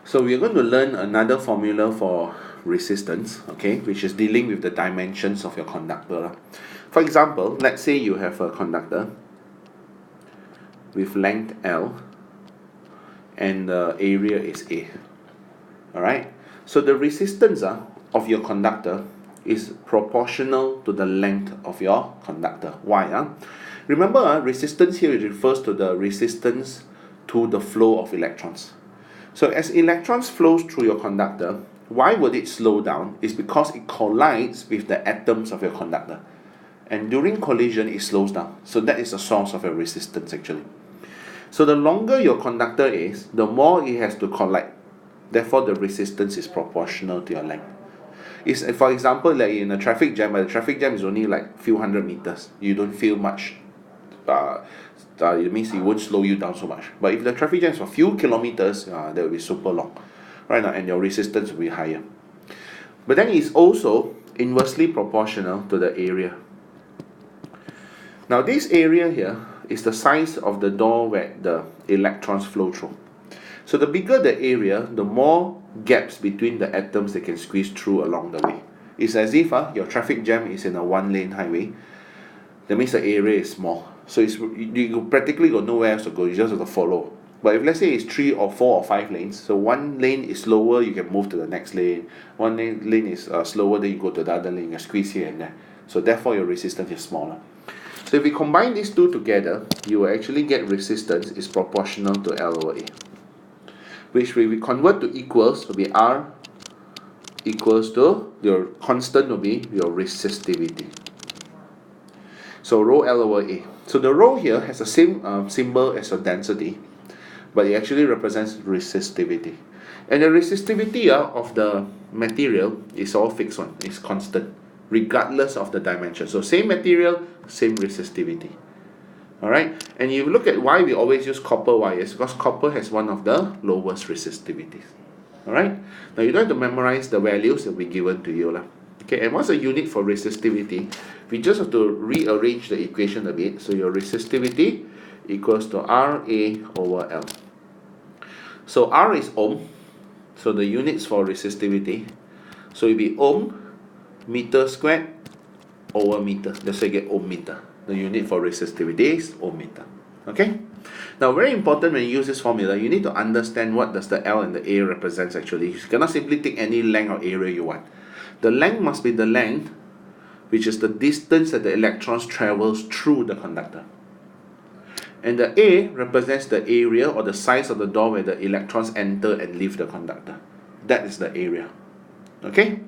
So we're going to learn another formula for resistance, okay, which is dealing with the dimensions of your conductor. For example, let's say you have a conductor with length L and the area is A. Alright, so the resistance of your conductor is proportional to the length of your conductor. Why? Remember, resistance here refers to the resistance to the flow of electrons. So as electrons flows through your conductor, why would it slow down? It's because it collides with the atoms of your conductor. And during collision, it slows down. So that is the source of your resistance actually. So the longer your conductor is, the more it has to collide. Therefore, the resistance is proportional to your length. It's, for example, like in a traffic jam, but the traffic jam is only like few hundred meters. You don't feel much. It means it won't slow you down so much. But if the traffic jam is for a few kilometers, that will be super long, right now, and your resistance will be higher. But then it's also inversely proportional to the area. Now this area here is the size of the door where the electrons flow through. So the bigger the area, the more gaps between the atoms they can squeeze through along the way. It's as if your traffic jam is in a one-lane highway. That means the area is small. So you practically got nowhere else to go. You just have to follow. But if let's say it's 3 or 4 or 5 lanes, so one lane is slower, you can move to the next lane. One lane is slower, then you go to the other lane, you squeeze here and there. So therefore your resistance is smaller. So if we combine these two together, you will actually get resistance is proportional to L over A, which we convert to equals will be R equals to your constant will be your resistivity. So rho L over A. So the rho here has the same symbol as your density, but it actually represents resistivity. And the resistivity of the material is all fixed one. It's constant, regardless of the dimension. So same material, same resistivity. Alright, and you look at why we always use copper wires, because copper has one of the lowest resistivities. Alright, now you don't have to memorize the values that will be given to you. Okay, and what's the unit for resistivity? We just have to rearrange the equation a bit. So your resistivity equals to RA over L. So R is ohm, so the units for resistivity, so it will be ohm meter squared over meter. That's why you get ohm meter. The unit for resistivity is ohm meter. Okay? Now very important when you use this formula, you need to understand what does the L and the A represents actually. You cannot simply take any length or area you want. The length must be the length which is the distance that the electrons travels through the conductor. And the A represents the area or the size of the door where the electrons enter and leave the conductor. That is the area. Okay?